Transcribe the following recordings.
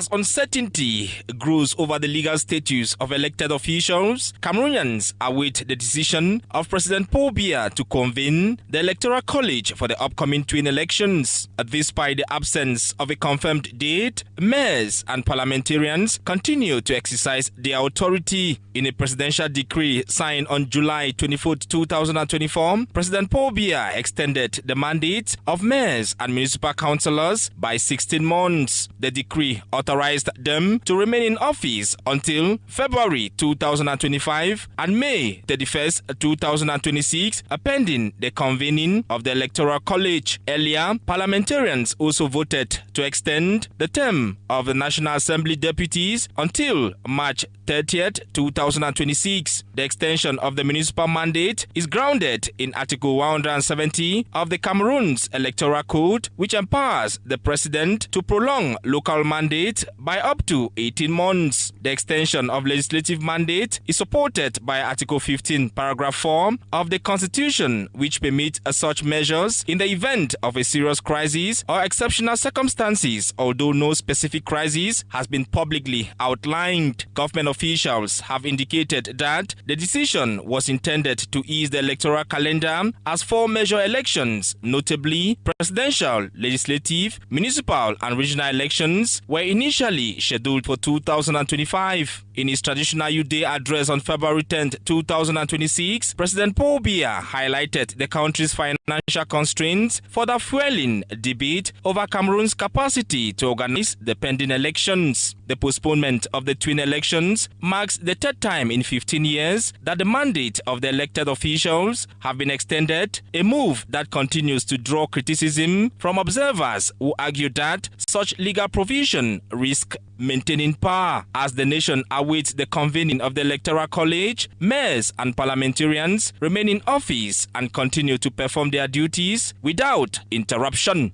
As uncertainty grows over the legal status of elected officials, Cameroonians await the decision of President Paul Biya to convene the Electoral College for the upcoming twin elections. Despite the absence of a confirmed date, mayors and parliamentarians continue to exercise their authority. In a presidential decree signed on July 24, 2024, President Paul Biya extended the mandate of mayors and municipal councillors by 16 months. The decree authorized them to remain in office until February 2025 and May 31st, 2026, pending the convening of the Electoral College. Earlier, parliamentarians also voted to extend the term of the National Assembly deputies until March 30th, 2026. The extension of the municipal mandate is grounded in Article 170 of the Cameroon's Electoral Code, which empowers the president to prolong local mandate by up to 18 months. The extension of legislative mandate is supported by Article 15, Paragraph 4 of the Constitution, which permits such measures in the event of a serious crisis or exceptional circumstances, although no specific crisis has been publicly outlined. Government officials have indicated that the decision was intended to ease the electoral calendar as 4 major elections, notably presidential, legislative, municipal and regional elections, were initially scheduled for 2025. In his traditional Youth Day address on February 10, 2026, President Paul Biya highlighted the country's financial constraints, further fueling debate over Cameroon's capacity to organize the pending elections. The postponement of the twin elections marks the third time in 15 years that the mandate of the elected officials have been extended, a move that continues to draw criticism from observers who argue that such legal provision risks maintaining power. As the nation awaits the convening of the Electoral College, mayors and parliamentarians remain in office and continue to perform their duties without interruption.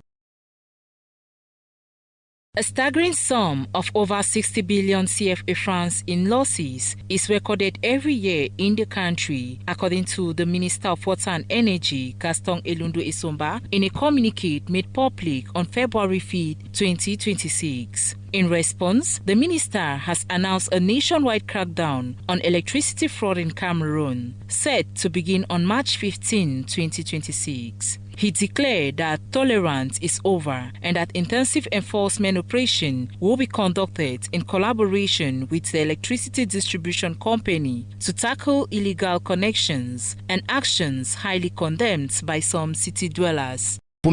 A staggering sum of over 60 billion CFA francs in losses is recorded every year in the country, according to the Minister of Water and Energy, Gaston Elundu Esomba, in a communique made public on February 5, 2026. In response, the minister has announced a nationwide crackdown on electricity fraud in Cameroon, set to begin on March 15, 2026. He declared that tolerance is over and that intensive enforcement operation will be conducted in collaboration with the electricity distribution company to tackle illegal connections and actions highly condemned by some city dwellers. To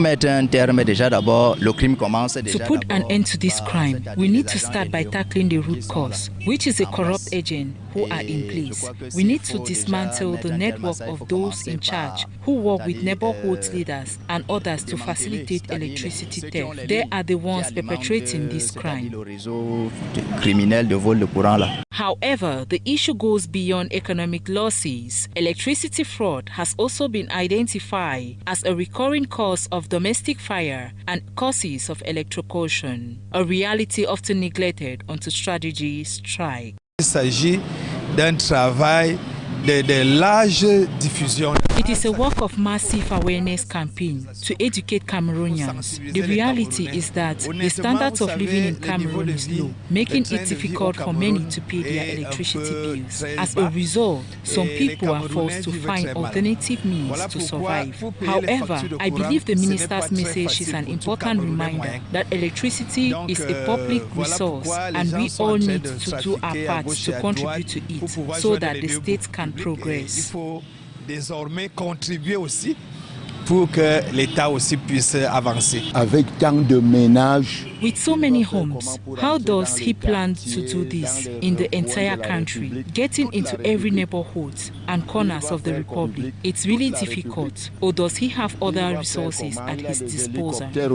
put an end to this crime, we need to start by tackling the root cause, which is a corrupt agent who are in place. We need to dismantle the network of those in charge who work with neighborhood leaders and others to facilitate electricity theft. They are the ones perpetrating this crime. However, the issue goes beyond economic losses. Electricity fraud has also been identified as a recurring cause of domestic fire and causes of electrocution, a reality often neglected until strategies strike. Il s'agit d'un travail de large diffusion. It is a work of massive awareness campaign to educate Cameroonians. The reality is that the standards of living in Cameroon is low, making it difficult for many to pay their electricity bills. As a result, some people are forced to find alternative means to survive. However, I believe the minister's message is an important reminder that electricity is a public resource and we all need to do our part to contribute to it so that the state can progress. Désormais contribuer aussi pour que l'État aussi puisse avancer. Avec tant de ménages. With so many homes, how does he plan to do this in the entire country, getting into every neighborhood and corners of the Republic? It's really difficult. Or does he have other resources at his disposal? The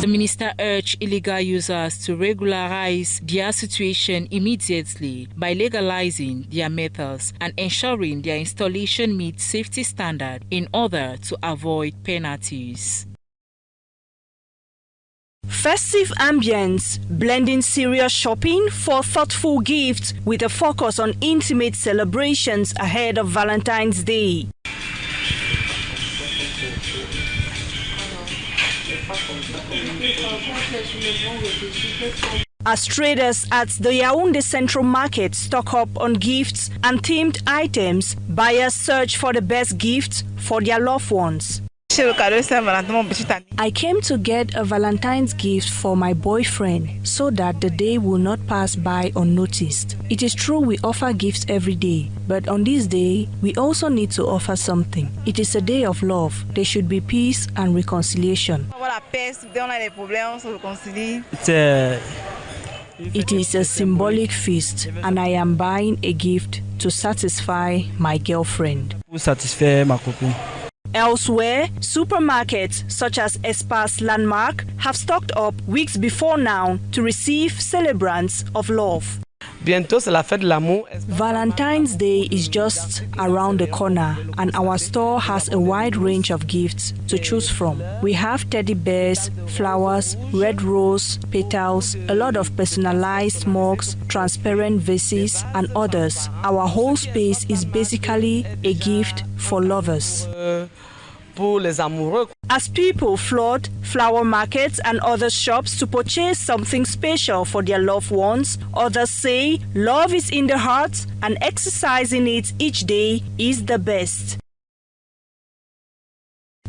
minister urged illegal users to regularize their situation immediately by legalizing their methods and ensuring their installation meets safety standards in order to avoid penalties. Festive ambience, blending serious shopping for thoughtful gifts with a focus on intimate celebrations ahead of Valentine's Day. As traders at the Yaoundé Central Market stock up on gifts and themed items, buyers search for the best gifts for their loved ones. I came to get a Valentine's gift for my boyfriend so that the day will not pass by unnoticed. It is true we offer gifts every day, but on this day, we also need to offer something. It is a day of love. There should be peace and reconciliation. It is a symbolic feast, and I am buying a gift to satisfy my girlfriend. Elsewhere, supermarkets such as Espace Landmark have stocked up weeks before now to receive celebrants of love. Valentine's Day is just around the corner, and our store has a wide range of gifts to choose from. We have teddy bears, flowers, red rose, petals, a lot of personalized mugs, transparent vases, and others. Our whole space is basically a gift for lovers. As people flood flower markets and other shops to purchase something special for their loved ones, others say love is in the heart and exercising it each day is the best.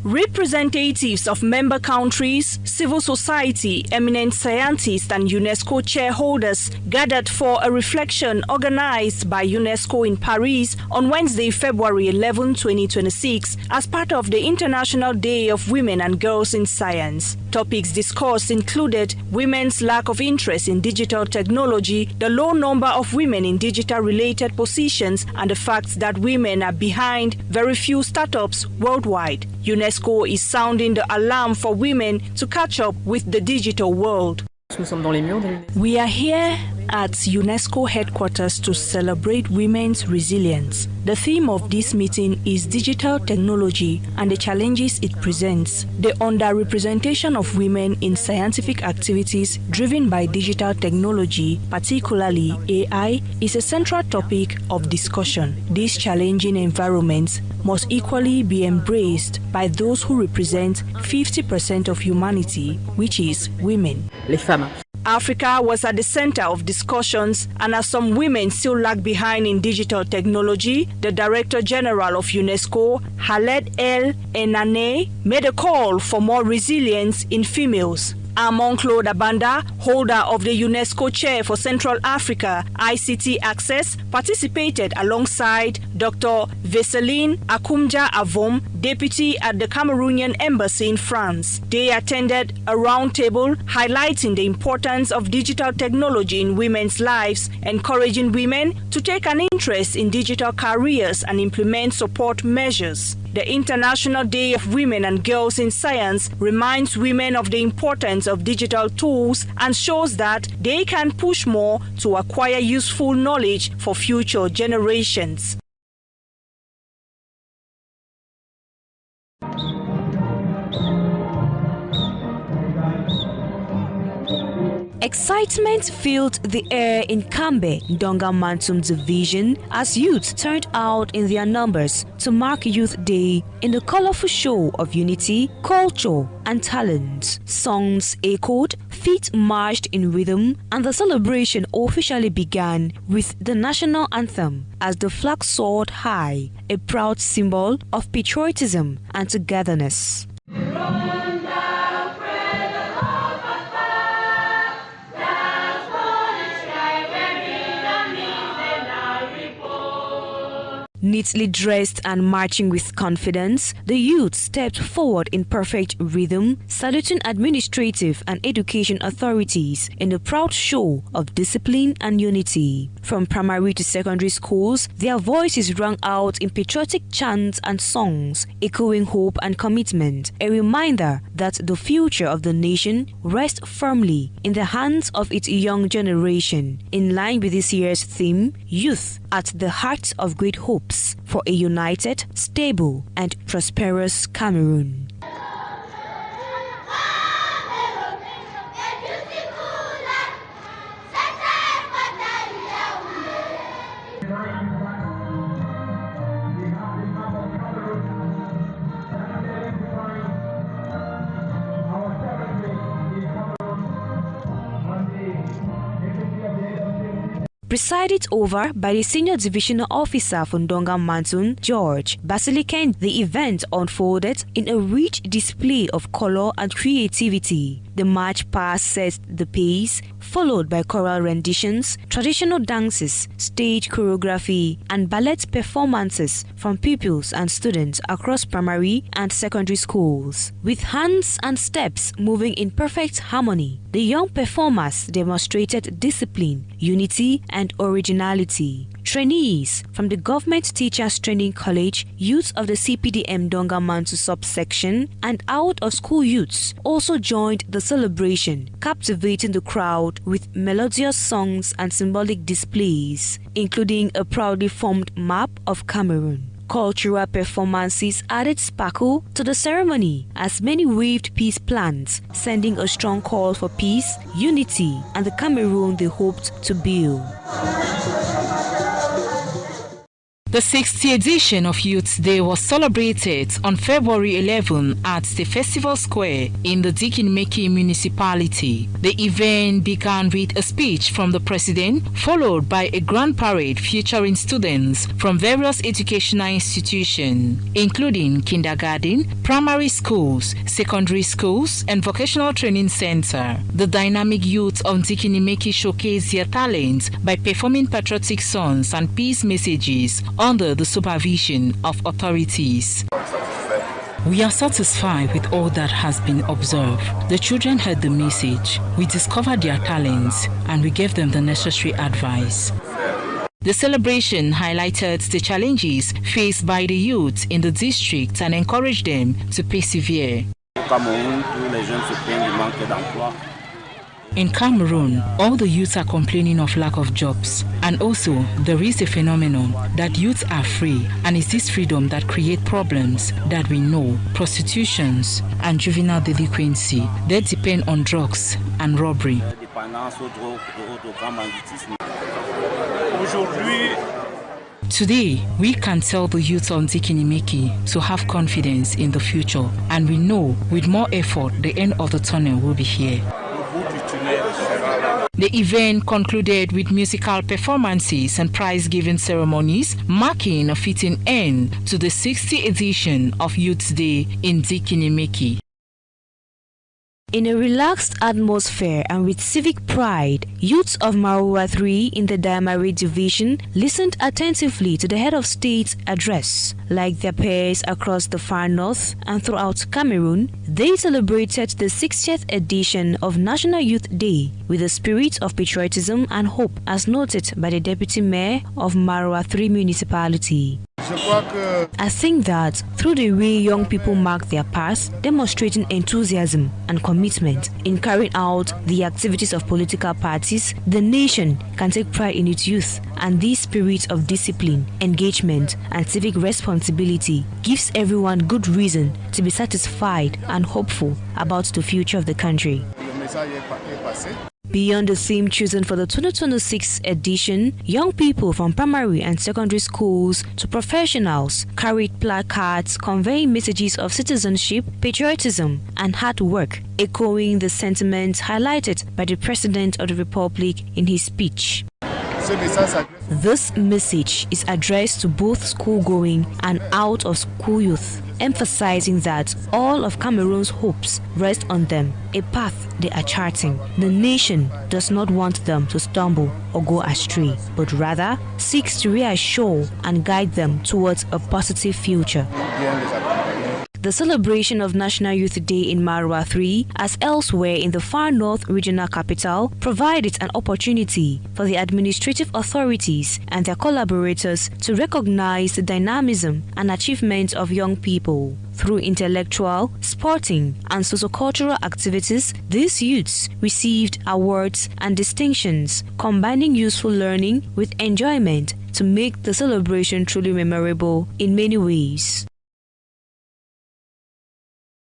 Representatives of member countries, civil society, eminent scientists and UNESCO chairholders gathered for a reflection organized by UNESCO in Paris on Wednesday, February 11, 2026 as part of the International Day of Women and Girls in Science. Topics discussed included women's lack of interest in digital technology, the low number of women in digital-related positions, and the fact that women are behind very few startups worldwide. UNESCO is sounding the alarm for women to catch up with the digital world. We are here at UNESCO headquarters to celebrate women's resilience. The theme of this meeting is digital technology and the challenges it presents. The underrepresentation of women in scientific activities driven by digital technology, particularly AI, is a central topic of discussion. These challenging environments must equally be embraced by those who represent 50% of humanity, which is women. Africa was at the center of discussions, and as some women still lag behind in digital technology, the Director General of UNESCO, Khaled El Enane, made a call for more resilience in females. Amon Claude Abanda, holder of the UNESCO Chair for Central Africa ICT Access, participated alongside Dr. Veseline Akumja Avom, deputy at the Cameroonian Embassy in France. They attended a roundtable highlighting the importance of digital technology in women's lives, encouraging women to take an interest in digital careers and implement support measures. The International Day of Women and Girls in Science reminds women of the importance of digital tools and shows that they can push more to acquire useful knowledge for future generations. Excitement filled the air in Kambe, Ndonga Mantum Division, as youths turned out in their numbers to mark Youth Day in a colorful show of unity, culture, and talent. Songs echoed, feet marched in rhythm, and the celebration officially began with the national anthem as the flag soared high, a proud symbol of patriotism and togetherness. Neatly dressed and marching with confidence, the youth stepped forward in perfect rhythm, saluting administrative and education authorities in a proud show of discipline and unity. From primary to secondary schools, their voices rang out in patriotic chants and songs, echoing hope and commitment, a reminder that the future of the nation rests firmly in the hands of its young generation. In line with this year's theme, Youth at the Heart of Great Hopes for a united, stable, and prosperous Cameroon. presided over by the Senior Divisional Officer for Ndonga Mantun, George Basilican. The event unfolded in a rich display of color and creativity. The march past set the pace, followed by choral renditions, traditional dances, stage choreography, and ballet performances from pupils and students across primary and secondary schools. With hands and steps moving in perfect harmony, the young performers demonstrated discipline, unity, and originality. Trainees from the Government Teachers Training College, youths of the CPDM Ndonga Mantu subsection, and out-of-school youths also joined the celebration, captivating the crowd with melodious songs and symbolic displays, including a proudly formed map of Cameroon. Cultural performances added sparkle to the ceremony as many waved peace plants, sending a strong call for peace, unity, and the Cameroon they hoped to build. The 60th edition of Youth Day was celebrated on February 11 at the Festival Square in the Dikinimeki municipality. The event began with a speech from the president, followed by a grand parade featuring students from various educational institutions, including kindergarten, primary schools, secondary schools, and vocational training center. The dynamic youth of Dikinimeki showcased their talents by performing patriotic songs and peace messages under the supervision of authorities. We are satisfied with all that has been observed. The children heard the message, we discovered their talents, and we gave them the necessary advice. The celebration highlighted the challenges faced by the youth in the district and encouraged them to persevere. In Cameroon, all the youths are complaining of lack of jobs. And also, there is a phenomenon that youths are free, and it's this freedom that creates problems that we know, prostitutions and juvenile delinquency. They depend on drugs and robbery. Today, we can tell the youth of Dikinimeki to have confidence in the future, and we know with more effort the end of the tunnel will be here. The event concluded with musical performances and prize-giving ceremonies, marking a fitting end to the 60th edition of Youth Day in Dikinimeki. In a relaxed atmosphere and with civic pride, youths of Maroua 3 in the Diamari division listened attentively to the head of state's address. Like their peers across the far north and throughout Cameroon, they celebrated the 60th edition of National Youth Day with a spirit of patriotism and hope, as noted by the Deputy Mayor of Maroua 3 municipality. I think that through the way young people mark their path, demonstrating enthusiasm and commitment in carrying out the activities of political parties, the nation can take pride in its youth, and this spirit of discipline, engagement, and civic responsibility gives everyone good reason to be satisfied and hopeful about the future of the country. Beyond the theme chosen for the 2026 edition, young people from primary and secondary schools to professionals carried placards conveying messages of citizenship, patriotism, and hard work, echoing the sentiments highlighted by the President of the Republic in his speech. This message is addressed to both school-going and out-of-school youth, emphasizing that all of Cameroon's hopes rest on them, a path they are charting. The nation does not want them to stumble or go astray, but rather seeks to reassure and guide them towards a positive future. The celebration of National Youth Day in Maroua 3, as elsewhere in the far north regional capital, provided an opportunity for the administrative authorities and their collaborators to recognize the dynamism and achievements of young people. Through intellectual, sporting, and sociocultural activities, these youths received awards and distinctions, combining useful learning with enjoyment to make the celebration truly memorable in many ways.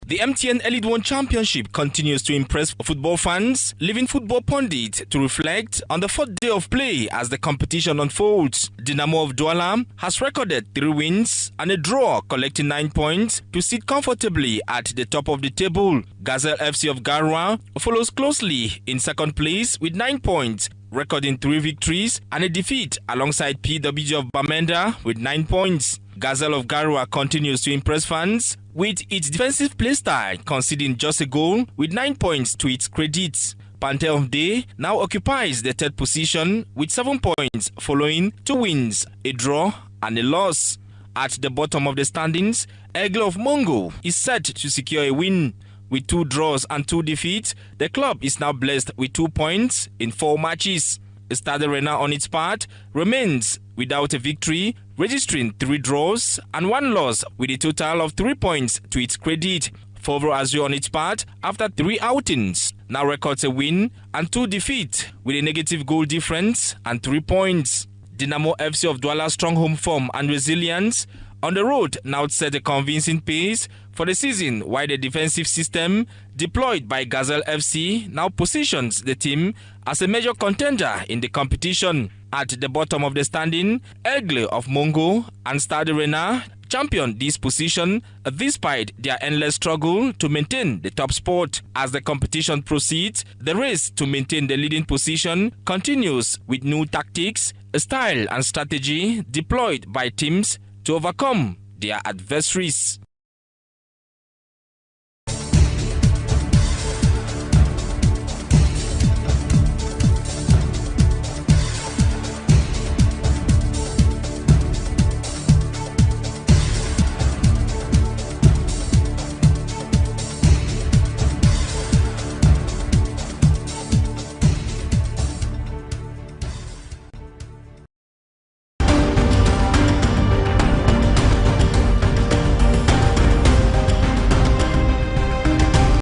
The MTN Elite One Championship continues to impress football fans, leaving football pundits to reflect on the fourth day of play as the competition unfolds. Dynamo of Douala has recorded 3 wins and a draw, collecting 9 points to sit comfortably at the top of the table. Gazelle FC of Garoua follows closely in second place with 9 points, recording 3 victories and a defeat alongside PWG of Bamenda with 9 points. Gazelle of Garua continues to impress fans with its defensive playstyle, conceding just a goal with 9 points to its credit. Panther of Day now occupies the 3rd position with 7 points following 2 wins, a draw and a loss. At the bottom of the standings, Aigle of Mongo is set to secure a win. With 2 draws and 2 defeats, the club is now blessed with 2 points in 4 matches. Stade Rennais on its part remains without a victory, registering 3 draws and 1 loss with a total of 3 points to its credit. Fovro Azure on its part, after 3 outings, now records a win and 2 defeats with a negative goal difference and 3 points. Dynamo FC of Douala's strong home form and resilience on the road now set a convincing pace for the season, while the defensive system deployed by Gazelle FC now positions the team as a major contender in the competition. At the bottom of the standing, Aigle of Mongo and Stade Rennais championed this position despite their endless struggle to maintain the top spot. As the competition proceeds, the race to maintain the leading position continues with new tactics, style and strategy deployed by teams to overcome their adversaries.